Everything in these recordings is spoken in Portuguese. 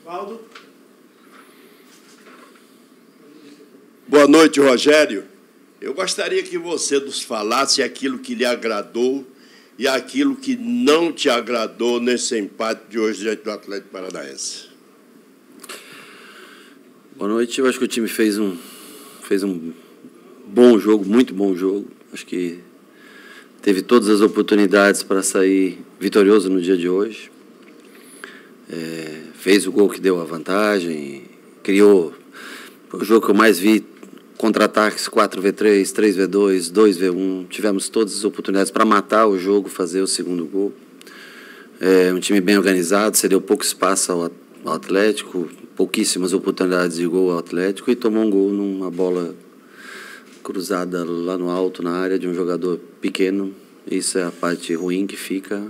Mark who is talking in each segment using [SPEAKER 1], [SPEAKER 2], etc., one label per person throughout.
[SPEAKER 1] Valdo.
[SPEAKER 2] Boa noite, Rogério. Eu gostaria que você nos falasse aquilo que lhe agradou e aquilo que não te agradou nesse empate de hoje diante do Atlético Paranaense.
[SPEAKER 3] Boa noite. Eu acho que o time fez um bom jogo, muito bom jogo. Acho que teve todas as oportunidades para sair vitorioso no dia de hoje. Fez o gol que deu a vantagem, criou o jogo que eu mais vi, contra-ataques 4v3, 3v2, 2v1. Tivemos todas as oportunidades para matar o jogo, fazer o segundo gol. Um time bem organizado, cedeu pouco espaço ao Atlético, pouquíssimas oportunidades de gol ao Atlético e tomou um gol numa bola cruzada lá no alto, na área de um jogador pequeno. Isso é a parte ruim que fica.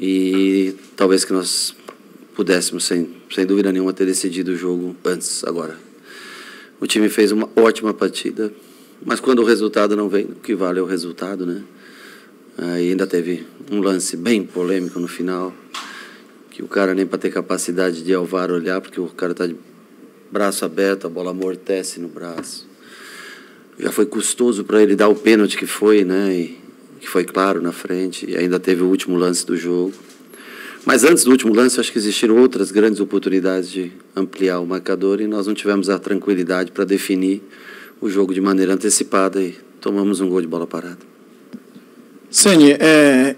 [SPEAKER 3] E talvez que nós pudéssemos, sem dúvida nenhuma, ter decidido o jogo antes, agora. O time fez uma ótima partida, mas quando o resultado não vem, o que vale é o resultado, né? Aí ainda teve um lance bem polêmico no final, que o cara nem para ter capacidade de Alvar olhar, porque o cara está de braço aberto, a bola amortece no braço. Já foi custoso para ele dar o pênalti que foi, né? E que foi claro na frente, e ainda teve o último lance do jogo. Mas antes do último lance, acho que existiram outras grandes oportunidades de ampliar o marcador e nós não tivemos a tranquilidade para definir o jogo de maneira antecipada e tomamos um gol de bola parada.
[SPEAKER 1] Ceni,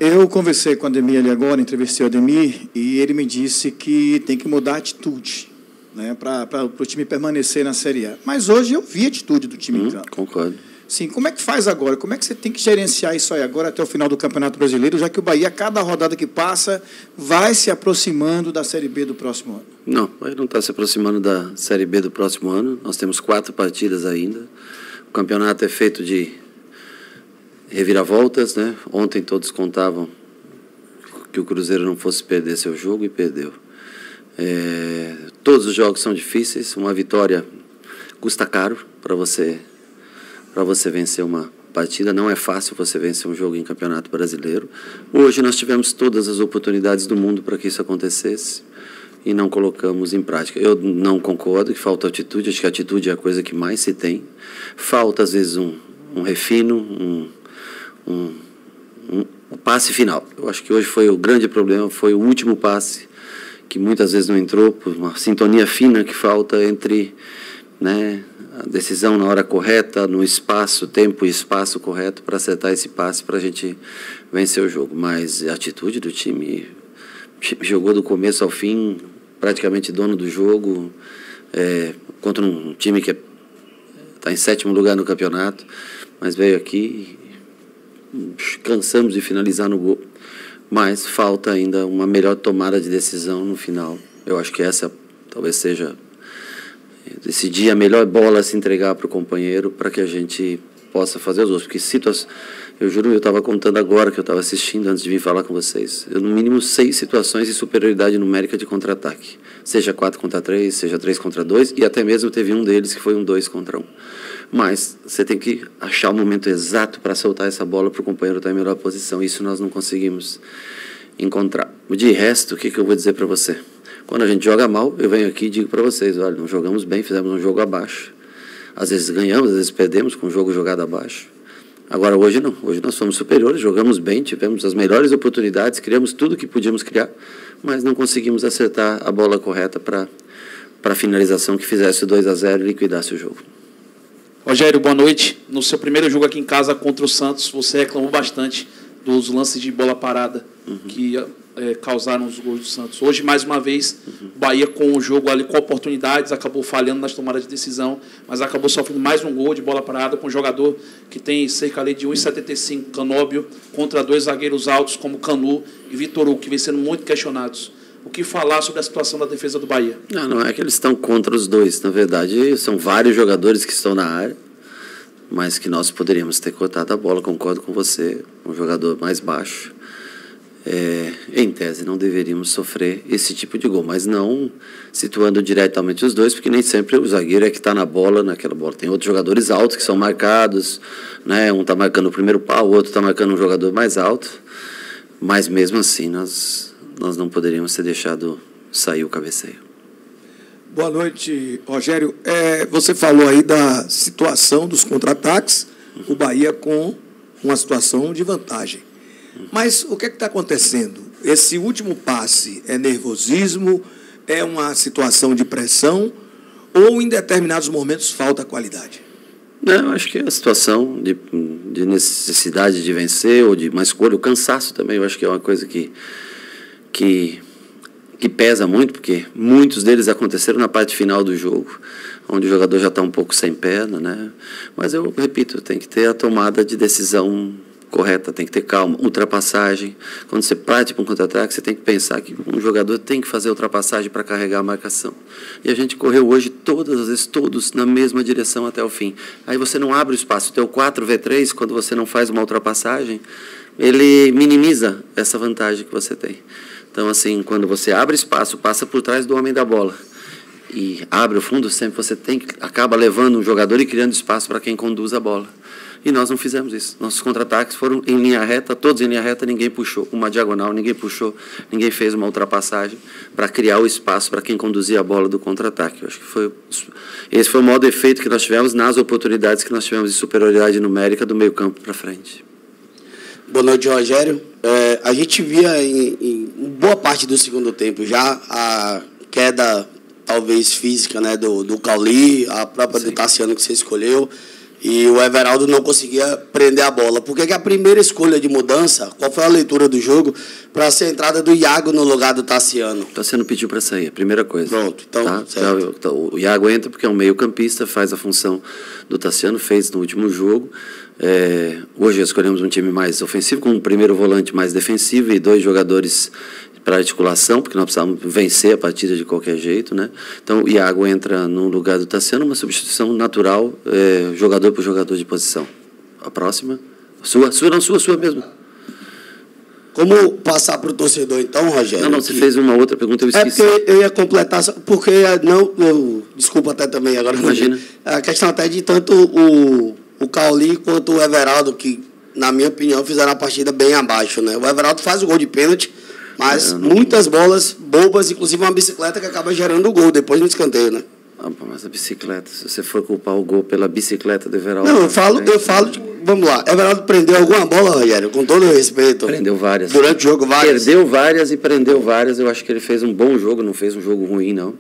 [SPEAKER 1] eu conversei com o Ademir ali agora, entrevistei o Ademir, e ele me disse que tem que mudar a atitude, né, para o time permanecer na Série A. Mas hoje eu vi a atitude do time em campo.
[SPEAKER 3] Concordo.
[SPEAKER 1] Sim, como é que faz agora? Como é que você tem que gerenciar isso aí agora até o final do Campeonato Brasileiro, já que o Bahia, cada rodada que passa, vai se aproximando da Série B do próximo ano?
[SPEAKER 3] Não, ele não está se aproximando da Série B do próximo ano. Nós temos 4 partidas ainda. O campeonato é feito de reviravoltas, né? Ontem todos contavam que o Cruzeiro não fosse perder seu jogo e perdeu. Todos os jogos são difíceis. Uma vitória custa caro para você vencer uma partida. Não é fácil você vencer um jogo em Campeonato Brasileiro. Hoje nós tivemos todas as oportunidades do mundo para que isso acontecesse e não colocamos em prática. Eu não concordo que falta atitude, acho que a atitude é a coisa que mais se tem. Falta, às vezes, um refino, um passe final. Eu acho que hoje foi o grande problema, foi o último passe, que muitas vezes não entrou, por uma sintonia fina que falta entre, né, a decisão na hora correta, no espaço, tempo e espaço correto para acertar esse passe para a gente vencer o jogo. Mas a atitude do time jogou do começo ao fim, praticamente dono do jogo, contra um time que está em 7º lugar no campeonato, mas veio aqui, cansamos de finalizar no gol, mas falta ainda uma melhor tomada de decisão no final. Eu acho que essa talvez seja decidir a melhor bola a se entregar para o companheiro para que a gente possa fazer os outros. Porque eu juro, eu estava contando agora que eu estava assistindo antes de vir falar com vocês. No mínimo 6 situações de superioridade numérica de contra-ataque. Seja 4 contra 3, seja 3 contra 2 e até mesmo teve um deles que foi um 2 contra 1. Mas você tem que achar o momento exato para soltar essa bola para o companheiro estar em melhor posição. Isso nós não conseguimos encontrar. De resto, o que eu vou dizer para você? Quando a gente joga mal, eu venho aqui e digo para vocês, olha, não jogamos bem, fizemos um jogo abaixo. Às vezes ganhamos, às vezes perdemos com o jogo jogado abaixo. Agora, hoje não. Hoje nós fomos superiores, jogamos bem, tivemos as melhores oportunidades, criamos tudo que podíamos criar, mas não conseguimos acertar a bola correta para a finalização que fizesse o 2-0 e liquidasse o jogo.
[SPEAKER 4] Rogério, boa noite. No seu primeiro jogo aqui em casa contra o Santos, você reclamou bastante dos lances de bola parada que causaram os gols do Santos. Hoje, mais uma vez, o Bahia com o jogo ali, com oportunidades, acabou falhando nas tomadas de decisão, mas acabou sofrendo mais um gol de bola parada com um jogador que tem cerca ali de 1,75, Canóbio, contra 2 zagueiros altos como Canu e Vitor Hugo, que vem sendo muito questionados. O que falar sobre a situação da defesa do Bahia?
[SPEAKER 3] Não é que eles estão contra os dois. Na verdade, são vários jogadores que estão na área, mas que nós poderíamos ter cortado a bola, concordo com você, um jogador mais baixo. Em tese, não deveríamos sofrer esse tipo de gol, mas não situando diretamente os dois, porque nem sempre o zagueiro é que está na bola, naquela bola. Tem outros jogadores altos que são marcados, né? Um está marcando o primeiro pau, o outro está marcando um jogador mais alto, mas mesmo assim nós não poderíamos ter deixado sair o cabeceio.
[SPEAKER 5] Boa noite, Rogério. Você falou aí da situação dos contra-ataques, o Bahia com uma situação de vantagem. Mas o que está acontecendo? Esse último passe é nervosismo, é uma situação de pressão ou em determinados momentos falta qualidade?
[SPEAKER 3] Não, acho que é a situação de necessidade de vencer ou de uma escolha, o cansaço também, eu acho que é uma coisa que pesa muito, porque muitos deles aconteceram na parte final do jogo, onde o jogador já está um pouco sem perna, né? Mas eu repito, tem que ter a tomada de decisão correta, tem que ter calma, ultrapassagem. Quando você parte para um contra-ataque, você tem que pensar que um jogador tem que fazer ultrapassagem para carregar a marcação. E a gente correu hoje todas as vezes, todos na mesma direção até o fim. Aí você não abre o espaço. O teu 4v3, quando você não faz uma ultrapassagem, ele minimiza essa vantagem que você tem. Então, assim, quando você abre espaço, passa por trás do homem da bola e abre o fundo, sempre você acaba levando um jogador e criando espaço para quem conduz a bola. E nós não fizemos isso. Nossos contra-ataques foram em linha reta, todos em linha reta, ninguém puxou uma diagonal, ninguém puxou, ninguém fez uma ultrapassagem para criar o espaço para quem conduzia a bola do contra-ataque. Eu acho que esse foi o maior defeito que nós tivemos nas oportunidades que nós tivemos de superioridade numérica do meio campo para frente.
[SPEAKER 6] Boa noite, Rogério. A gente via em boa parte do segundo tempo já a queda, talvez, física, né, do Cauli, a própria do Tassiano que você escolheu, e o Everaldo não conseguia prender a bola. Por que a primeira escolha de mudança, qual foi a leitura do jogo, para ser a entrada do Iago no lugar do Tassiano?
[SPEAKER 3] O Tassiano pediu para sair, a primeira coisa.
[SPEAKER 6] Pronto, então,
[SPEAKER 3] tá?
[SPEAKER 6] certo.
[SPEAKER 3] Então, o Iago entra porque é um meio-campista, faz a função do Tassiano, fez no último jogo. Hoje escolhemos um time mais ofensivo, com um primeiro volante mais defensivo e 2 jogadores para articulação, porque nós precisávamos vencer a partida de qualquer jeito, né? Então o Iago entra no lugar do Tassiano, uma substituição natural, jogador por jogador de posição. A próxima? Sua mesmo.
[SPEAKER 6] Como passar para o torcedor, então, Rogério?
[SPEAKER 3] Não, você fez uma outra pergunta, eu esqueci.
[SPEAKER 6] Porque eu ia completar, porque desculpa até também agora.
[SPEAKER 3] Imagina.
[SPEAKER 6] A questão até de tanto o Cauli quanto o Everaldo, que, na minha opinião, fizeram a partida bem abaixo, né? O Everaldo faz o gol de pênalti, mas muitas bolas bobas, inclusive uma bicicleta que acaba gerando o gol depois no escanteio, né?
[SPEAKER 3] Mas a bicicleta, se você for culpar o gol pela bicicleta do Everaldo...
[SPEAKER 6] Não, eu falo vamos lá, Everaldo prendeu alguma bola, Rogério, com todo o respeito?
[SPEAKER 3] Prendeu várias.
[SPEAKER 6] Durante o jogo, várias?
[SPEAKER 3] Perdeu várias e prendeu várias. Eu acho que ele fez um bom jogo, não fez um jogo ruim, não.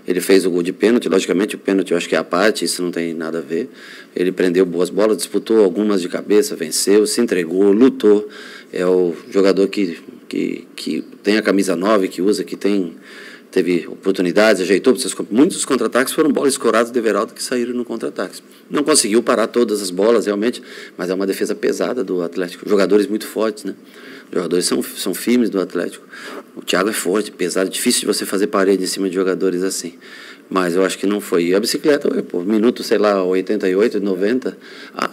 [SPEAKER 3] Ele fez o gol de pênalti, logicamente o pênalti eu acho que é a parte, isso não tem nada a ver. Ele prendeu boas bolas, disputou algumas de cabeça, venceu, se entregou, lutou. É o jogador que tem a camisa 9, que usa, que teve oportunidades, ajeitou. Muitos dos contra-ataques foram bolas escoradas do Everaldo que saíram no contra-ataque. Não conseguiu parar todas as bolas, realmente, mas é uma defesa pesada do Atlético. Jogadores muito fortes, né? Jogadores são firmes do Atlético. O Thiago é forte, pesado, difícil de você fazer parede em cima de jogadores assim. Mas eu acho que não foi. E a bicicleta, minuto, sei lá, 88, 90.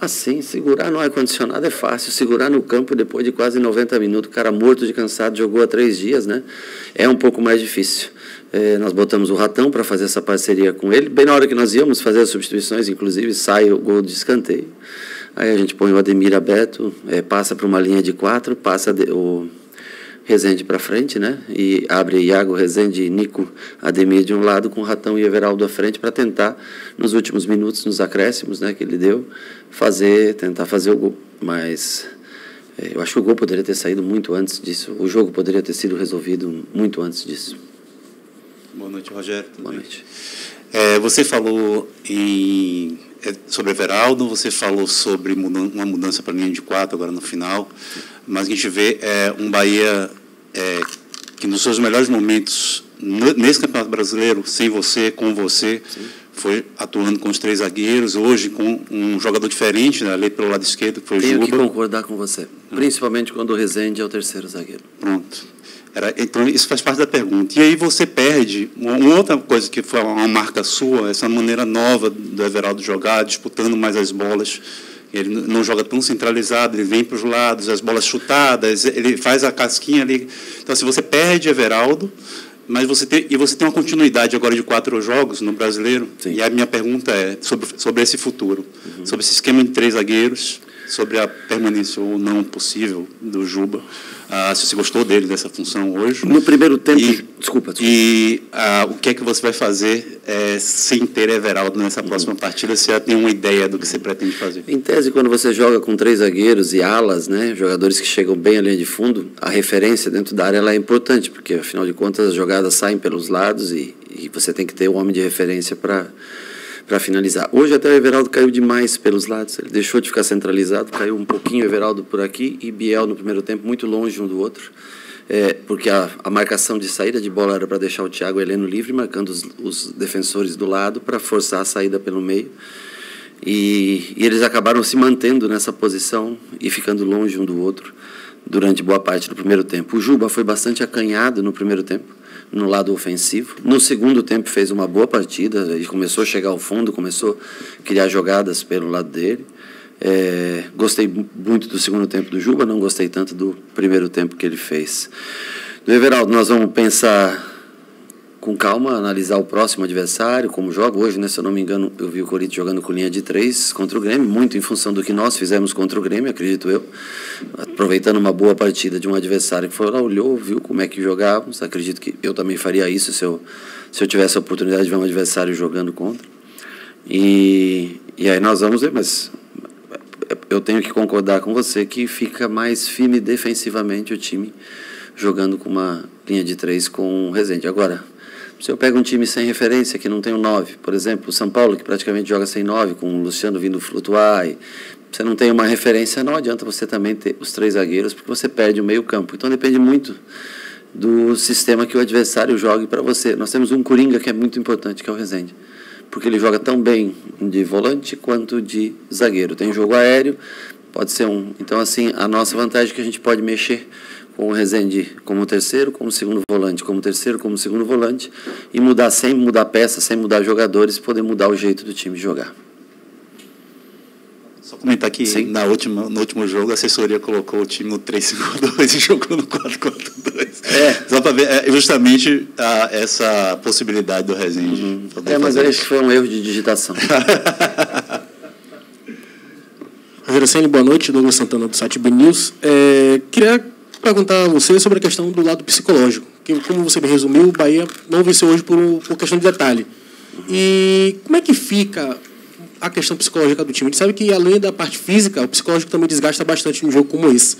[SPEAKER 3] Sim, segurar no ar-condicionado é fácil. Segurar no campo depois de quase 90 minutos, o cara morto de cansado, jogou há 3 dias, né? É um pouco mais difícil. Nós botamos o Ratão para fazer essa parceria com ele. Bem na hora que nós íamos fazer as substituições, inclusive, sai o gol de escanteio. Aí a gente põe o Ademir aberto, passa para uma linha de 4, passa o Rezende para frente, né? E abre Iago, Rezende, Nico, Ademir de um lado, com o Ratão e Everaldo à frente, para tentar, nos últimos minutos, nos acréscimos, né, que ele deu, tentar fazer o gol. Mas eu acho que o gol poderia ter saído muito antes disso. O jogo poderia ter sido resolvido muito antes disso.
[SPEAKER 7] Boa noite, Rogério.
[SPEAKER 3] Boa noite.
[SPEAKER 7] Você falou sobre Everaldo, você falou sobre uma mudança para a linha de 4 agora no final, mas a gente vê um Bahia que nos seus melhores momentos nesse Campeonato Brasileiro, sem você, com você, sim, foi atuando com os 3 zagueiros, hoje com um jogador diferente, né, ali pelo lado esquerdo, que foi o Juba.
[SPEAKER 3] Tenho que concordar com você, principalmente quando o Rezende é o 3º zagueiro.
[SPEAKER 7] Pronto. Então, isso faz parte da pergunta. E aí você perde uma outra coisa que foi uma marca sua, essa maneira nova do Everaldo jogar, disputando mais as bolas. Ele não joga tão centralizado, ele vem para os lados, as bolas chutadas, ele faz a casquinha ali. Então, assim, você perde Everaldo, mas você tem uma continuidade agora de 4 jogos no Brasileiro. Sim. E a minha pergunta é sobre esse futuro, sobre esse esquema de 3 zagueiros, sobre a permanência ou não possível do Juba. Se você gostou dele, dessa função hoje.
[SPEAKER 3] No primeiro tempo... Desculpa.
[SPEAKER 7] E o que é que você vai fazer sem ter Everaldo nessa próxima partida? Você já tem uma ideia do que você pretende fazer?
[SPEAKER 3] Em tese, quando você joga com 3 zagueiros e alas, né, jogadores que chegam bem à linha de fundo, a referência dentro da área ela é importante, porque, afinal de contas, as jogadas saem pelos lados e você tem que ter um homem de referência para finalizar. Hoje até o Everaldo caiu demais pelos lados, ele deixou de ficar centralizado, caiu um pouquinho o Everaldo por aqui e Biel no primeiro tempo muito longe um do outro, porque a marcação de saída de bola era para deixar o Thiago Heleno livre, marcando os defensores do lado para forçar a saída pelo meio, e eles acabaram se mantendo nessa posição e ficando longe um do outro durante boa parte do primeiro tempo. O Juba foi bastante acanhado no primeiro tempo, no lado ofensivo. No segundo tempo fez uma boa partida, e começou a chegar ao fundo, começou a criar jogadas pelo lado dele. Gostei muito do segundo tempo do Juba, não gostei tanto do primeiro tempo que ele fez. Do Everaldo, nós vamos pensar com calma, analisar o próximo adversário, como joga hoje, né? Se eu não me engano, eu vi o Corinthians jogando com linha de 3 contra o Grêmio, muito em função do que nós fizemos contra o Grêmio, acredito eu, aproveitando uma boa partida de um adversário que foi lá, olhou, viu como é que jogávamos. Acredito que eu também faria isso se eu tivesse a oportunidade de ver um adversário jogando contra. E aí nós vamos ver, mas eu tenho que concordar com você que fica mais firme defensivamente o time jogando com uma linha de 3 com o Rezende. Agora, se eu pego um time sem referência, que não tem um 9, por exemplo, o São Paulo, que praticamente joga sem 9, com o Luciano vindo flutuar, e você não tem uma referência, não adianta você também ter os 3 zagueiros, porque você perde o meio campo. Então depende muito do sistema que o adversário jogue para você. Nós temos um coringa que é muito importante, que é o Rezende, porque ele joga tão bem de volante quanto de zagueiro. Tem jogo aéreo, pode ser um... Então, assim, a nossa vantagem é que a gente pode mexer com o Rezende como terceiro, como segundo volante, como terceiro, como segundo volante, e mudar sem mudar peça, sem mudar jogadores, poder mudar o jeito do time jogar.
[SPEAKER 7] Só comentar que no último jogo a assessoria colocou o time no 3-5-2 e jogou no 4-4-2. Só para ver justamente essa possibilidade do Rezende.
[SPEAKER 3] Mas acho que foi um erro de digitação.
[SPEAKER 8] Rogério Ceni, boa noite. Douglas Santana, do site BNews. Queria perguntar a você sobre a questão do lado psicológico, que, como você me resumiu, o Bahia não venceu hoje por questão de detalhe. E como é que fica a questão psicológica do time? A gente sabe que, além da parte física, o psicológico também desgasta bastante num jogo como esse.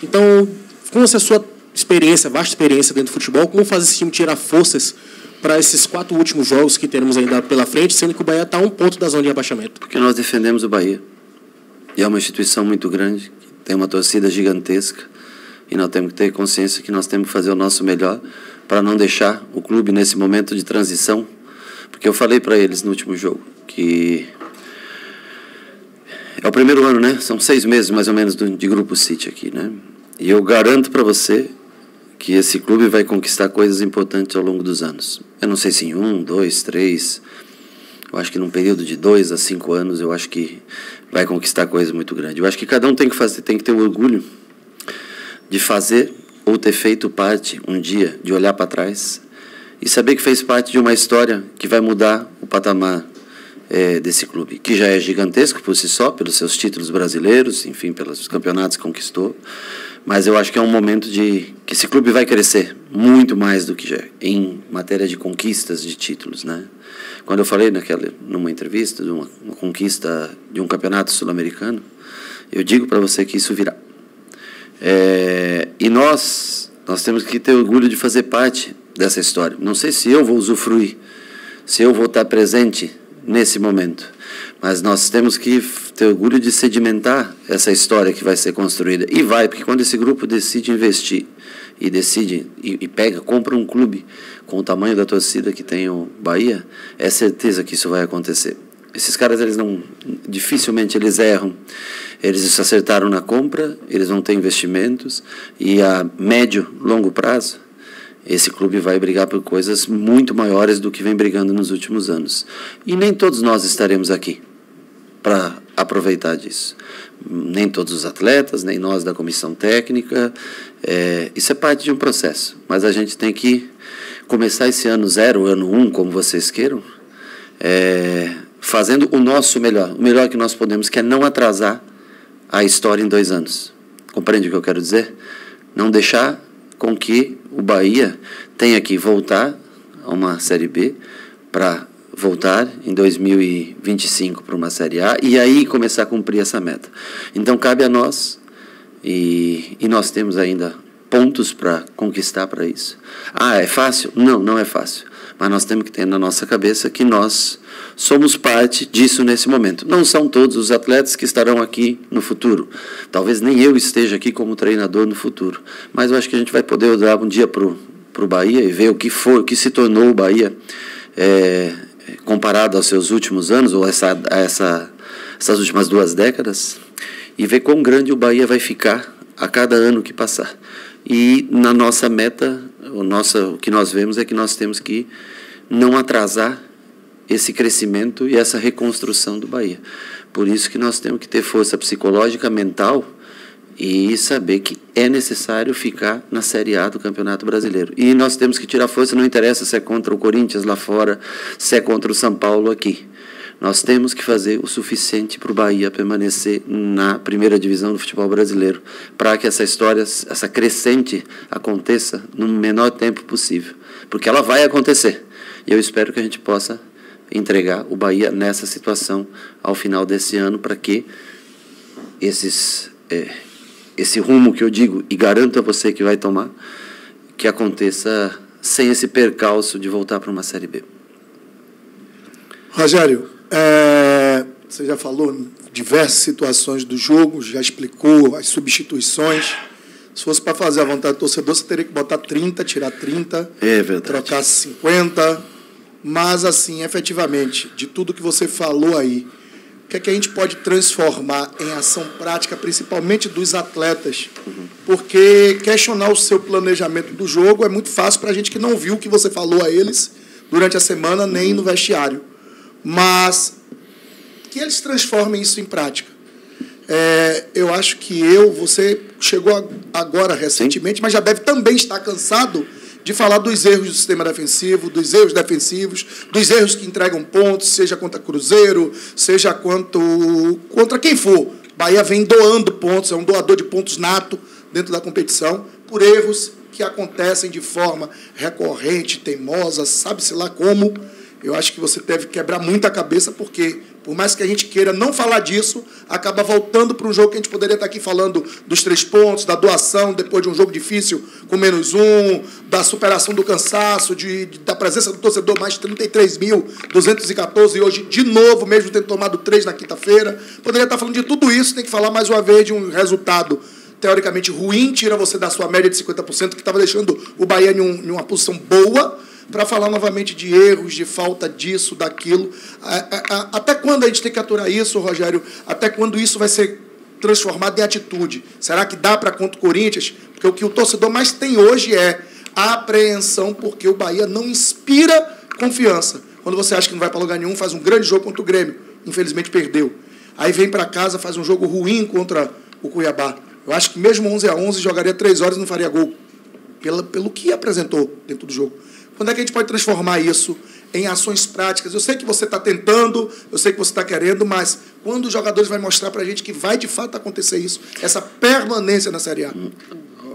[SPEAKER 8] Então, com essa sua experiência, vasta experiência dentro do futebol, como faz esse time tirar forças para esses 4 últimos jogos que teremos ainda pela frente, sendo que o Bahia está a 1 ponto da zona de abaixamento?
[SPEAKER 3] Porque nós defendemos o Bahia. E é uma instituição muito grande, tem uma torcida gigantesca, e nós temos que ter consciência que nós temos que fazer o nosso melhor para não deixar o clube nesse momento de transição, porque eu falei para eles no último jogo que é o primeiro ano, né? São 6 meses mais ou menos de Grupo City aqui, né? E eu garanto para você que esse clube vai conquistar coisas importantes ao longo dos anos. Eu não sei se em 1, 2, 3, eu acho que num período de 2 a 5 anos, eu acho que vai conquistar coisas muito grandes. Eu acho que cada um tem que ter o orgulho de fazer ou ter feito parte um dia, de olhar para trás e saber que fez parte de uma história que vai mudar o patamar desse clube, que já é gigantesco por si só, pelos seus títulos brasileiros, enfim, pelos campeonatos que conquistou, mas eu acho que é um momento que esse clube vai crescer muito mais do que já em matéria de conquistas de títulos, né? Quando eu falei numa entrevista de uma conquista de um campeonato sul-americano, eu digo para você que isso virá. E nós temos que ter orgulho de fazer parte dessa história. Não sei se eu vou usufruir, se eu vou estar presente nesse momento, mas nós temos que ter orgulho de sedimentar essa história que vai ser construída. E vai, porque quando esse grupo decide investir e decide compra um clube com o tamanho da torcida que tem o Bahia, é certeza que isso vai acontecer. Esses caras, dificilmente eles erram. Eles se acertaram na compra, eles vão ter investimentos, e a médio, longo prazo, esse clube vai brigar por coisas muito maiores do que vem brigando nos últimos anos. E nem todos nós estaremos aqui para aproveitar disso. Nem todos os atletas, nem nós da comissão técnica. Isso é parte de um processo. Mas a gente tem que começar esse ano 0, ano 1, como vocês queiram, fazendo o nosso melhor. O melhor que nós podemos, que é não atrasar a história em 2 anos. Compreende o que eu quero dizer? Não deixar com que o Bahia tenha que voltar a uma Série B para voltar em 2025 para uma Série A e aí começar a cumprir essa meta. Então, cabe a nós, e nós temos ainda pontos para conquistar para isso. É fácil? Não, não é fácil. Mas nós temos que ter na nossa cabeça que nós somos parte disso nesse momento. Não são todos os atletas que estarão aqui no futuro. Talvez nem eu esteja aqui como treinador no futuro. Mas eu acho que a gente vai poder olhar um dia para o Bahia e ver o que se tornou o Bahia comparado aos seus últimos anos, ou essas últimas 2 décadas, e ver quão grande o Bahia vai ficar a cada ano que passar. E na nossa meta, o que nós vemos é que nós temos que não atrasar esse crescimento e essa reconstrução do Bahia. Por isso que nós temos que ter força psicológica, mental, e saber que é necessário ficar na Série A do Campeonato Brasileiro. E nós temos que tirar força, não interessa se é contra o Corinthians lá fora, se é contra o São Paulo aqui. Nós temos que fazer o suficiente para o Bahia permanecer na primeira divisão do futebol brasileiro, para que essa história, essa crescente, aconteça no menor tempo possível. Porque ela vai acontecer. E eu espero que a gente possa entregar o Bahia nessa situação ao final desse ano, para que esse rumo que eu digo, e garanto a você que vai tomar, que aconteça sem esse percalço de voltar para uma Série B.
[SPEAKER 5] Rogério, você já falou em diversas situações do jogo, já explicou as substituições. Se fosse para fazer a vontade do torcedor, você teria que botar 30, tirar 30, trocar 50. Mas, assim, efetivamente, de tudo que você falou aí, o que é que a gente pode transformar em ação prática, principalmente dos atletas? Porque questionar o seu planejamento do jogo é muito fácil para a gente que não viu o que você falou a eles durante a semana, nem no vestiário. Mas que eles transformem isso em prática. Eu acho que você chegou agora recentemente, mas já deve também estar cansado de falar dos erros do sistema defensivo, dos erros defensivos, dos erros que entregam pontos, seja contra Cruzeiro, seja contra quem for. Bahia vem doando pontos, é um doador de pontos nato dentro da competição, por erros que acontecem de forma recorrente, teimosa, sabe-se lá como. Eu acho que você deve quebrar muita cabeça, porque, por mais que a gente queira não falar disso, acaba voltando para um jogo que a gente poderia estar aqui falando dos 3 pontos, da doação depois de um jogo difícil com -1, da superação do cansaço, da presença do torcedor, mais 33.214, e hoje, de novo, mesmo tendo tomado 3 na quinta-feira. Poderia estar falando de tudo isso, tem que falar mais uma vez de um resultado teoricamente ruim, tira você da sua média de 50%, que estava deixando o Bahia em uma posição boa, para falar novamente de erros, de falta disso, daquilo. Até quando a gente tem que aturar isso, Rogério? Até quando isso vai ser transformado em atitude? Será que dá para contra o Corinthians? Porque o que o torcedor mais tem hoje é a apreensão, porque o Bahia não inspira confiança. Quando você acha que não vai para lugar nenhum, faz um grande jogo contra o Grêmio. Infelizmente perdeu. Aí vem para casa, faz um jogo ruim contra o Cuiabá. Eu acho que mesmo 11-11 jogaria 3 horas e não faria gol. Pelo que apresentou dentro do jogo. Quando é que a gente pode transformar isso em ações práticas? Eu sei que você está tentando, eu sei que você está querendo, mas quando os jogadores vão mostrar para a gente que vai de fato acontecer isso, essa permanência na Série A?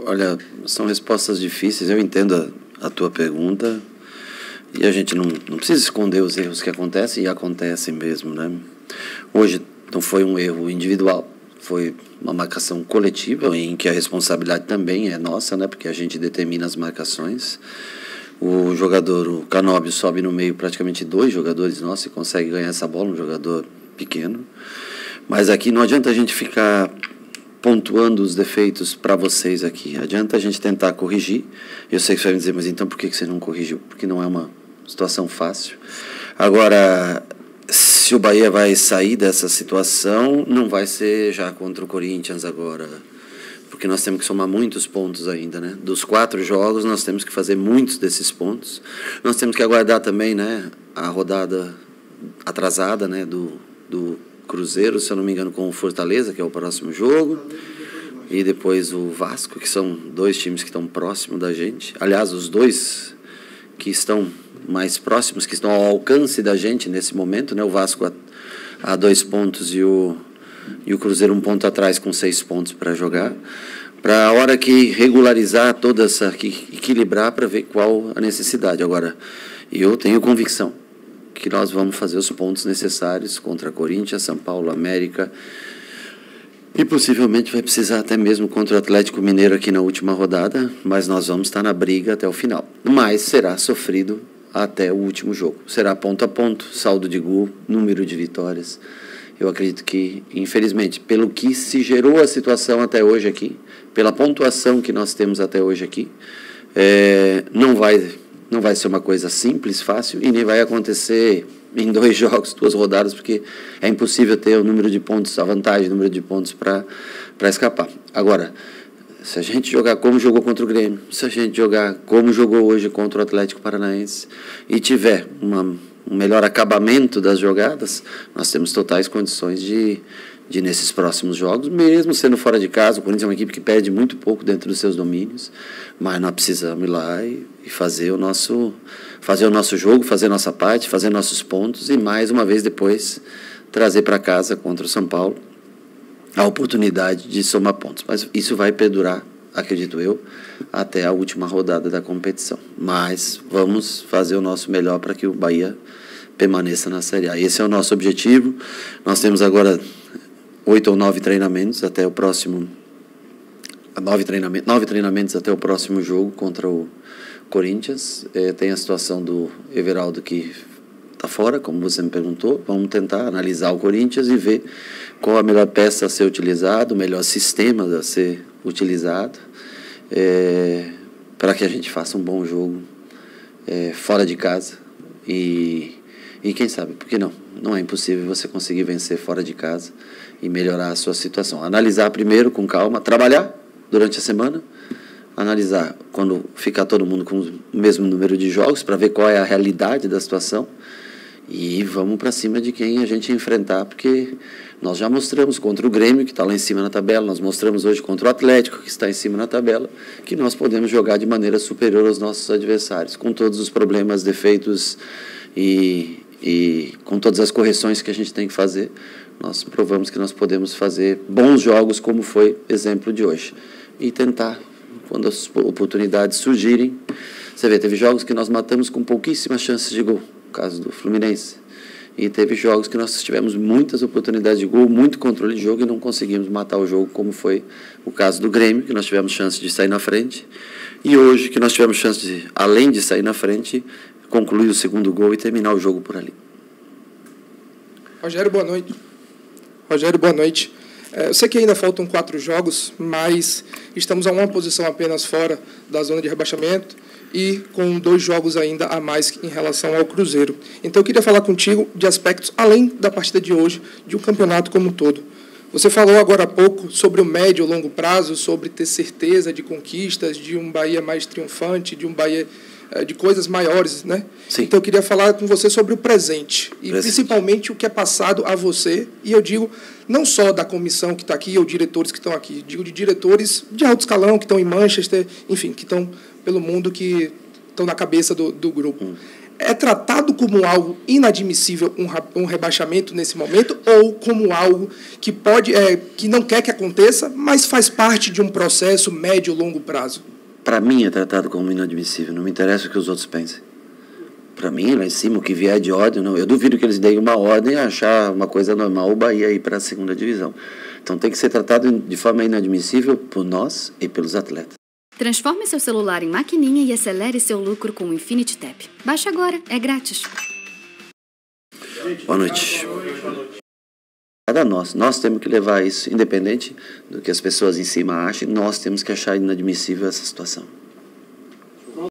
[SPEAKER 3] Olha, são respostas difíceis, eu entendo a tua pergunta, e a gente não precisa esconder os erros que acontecem, e acontecem mesmo, né? Hoje não foi um erro individual, foi uma marcação coletiva, em que a responsabilidade também é nossa, né? Porque a gente determina as marcações. O Canóbio, sobe no meio, praticamente 2 jogadores nossos, e consegue ganhar essa bola, um jogador pequeno. Mas aqui não adianta a gente ficar pontuando os defeitos para vocês aqui. Adianta a gente tentar corrigir. Eu sei que você vai me dizer, mas então por que você não corrigiu? Porque não é uma situação fácil. Agora, se o Bahia vai sair dessa situação, não vai ser já contra o Corinthians agora, porque nós temos que somar muitos pontos ainda, né? Dos 4 jogos, nós temos que fazer muitos desses pontos. Nós temos que aguardar também, né, a rodada atrasada, né, do Cruzeiro, se eu não me engano, com o Fortaleza, que é o próximo jogo, e depois o Vasco, que são 2 times que estão próximos da gente. Aliás, os 2 que estão mais próximos, que estão ao alcance da gente nesse momento, né? O Vasco a 2 pontos e o e o Cruzeiro 1 ponto atrás com 6 pontos para jogar, para a hora que regularizar toda essa, equilibrar para ver qual a necessidade. Agora, eu tenho convicção que nós vamos fazer os pontos necessários contra Corinthians, São Paulo, América, e possivelmente vai precisar até mesmo contra o Atlético Mineiro aqui na última rodada, mas nós vamos estar na briga até o final. Mas será sofrido até o último jogo. Será ponto a ponto, saldo de gol, número de vitórias. Eu acredito que, infelizmente, pelo que se gerou a situação até hoje aqui, pela pontuação que nós temos até hoje aqui, não vai ser uma coisa simples, fácil, e nem vai acontecer em 2 jogos, 2 rodadas, porque é impossível ter o número de pontos, a vantagem, o número de pontos para escapar. Agora, se a gente jogar como jogou contra o Grêmio, se a gente jogar como jogou hoje contra o Atlético Paranaense e tiver um melhor acabamento das jogadas, nós temos totais condições de nesses próximos jogos, mesmo sendo fora de casa. O Corinthians é uma equipe que perde muito pouco dentro dos seus domínios, mas nós precisamos ir lá e fazer o nosso jogo, fazer a nossa parte, fazer nossos pontos e, mais uma vez, depois trazer para casa contra o São Paulo a oportunidade de somar pontos. Mas isso vai perdurar, acredito eu, até a última rodada da competição. Mas vamos fazer o nosso melhor para que o Bahia permaneça na Série A. Esse é o nosso objetivo. Nós temos agora 8 ou 9 treinamentos até o próximo... 9 treinamentos até o próximo jogo contra o Corinthians. Tem a situação do Everaldo que está fora, como você me perguntou. Vamos tentar analisar o Corinthians e ver qual a melhor peça a ser utilizada, o melhor sistema a ser utilizado, para que a gente faça um bom jogo fora de casa. E quem sabe, por que não? Não é impossível você conseguir vencer fora de casa e melhorar a sua situação. Analisar primeiro com calma, trabalhar durante a semana, analisar quando ficar todo mundo com o mesmo número de jogos, para ver qual é a realidade da situação, e vamos para cima de quem a gente enfrentar, porque nós já mostramos contra o Grêmio, que está lá em cima na tabela, nós mostramos hoje contra o Atlético, que está em cima na tabela, que nós podemos jogar de maneira superior aos nossos adversários, com todos os problemas, defeitos e com todas as correções que a gente tem que fazer. Nós provamos que nós podemos fazer bons jogos, como foi exemplo de hoje, e tentar, quando as oportunidades surgirem. Você vê, teve jogos que nós matamos com pouquíssimas chances de gol, o caso do Fluminense, e teve jogos que nós tivemos muitas oportunidades de gol, muito controle de jogo e não conseguimos matar o jogo, como foi o caso do Grêmio, que nós tivemos chance de sair na frente, e hoje que nós tivemos chance de, além de sair na frente, concluir o segundo gol e terminar o jogo por ali.
[SPEAKER 9] Rogério, boa noite. Eu sei que ainda faltam 4 jogos, mas estamos a uma posição apenas fora da zona de rebaixamento e com 2 jogos ainda a mais em relação ao Cruzeiro. Então eu queria falar contigo de aspectos além da partida de hoje, de um campeonato como um todo. Você falou agora há pouco sobre o médio e longo prazo, sobre ter certeza de conquistas, de um Bahia mais triunfante, de um Bahia de coisas maiores, né?
[SPEAKER 3] Sim.
[SPEAKER 9] Então eu queria falar com você sobre o presente e principalmente o que é passado a você, e eu digo não só da comissão que está aqui ou diretores que estão aqui, digo de diretores de alto escalão que estão em Manchester, enfim, que estão pelo mundo, que estão na cabeça do grupo. É tratado como algo inadmissível um rebaixamento nesse momento, ou como algo que pode que não quer que aconteça, mas faz parte de um processo médio e longo prazo?
[SPEAKER 3] Para mim é tratado como inadmissível, não me interessa o que os outros pensem. Para mim, lá em cima, o que vier de ordem, não, eu duvido que eles deem uma ordem e achar uma coisa normal o Bahia ir para a 2ª divisão. Então tem que ser tratado de forma inadmissível por nós e pelos atletas.
[SPEAKER 10] Transforme seu celular em maquininha e acelere seu lucro com o Infinity Tap. Baixe agora, é grátis.
[SPEAKER 3] Boa noite. Nós temos que levar isso, independente do que as pessoas em cima achem, nós temos que achar inadmissível essa situação.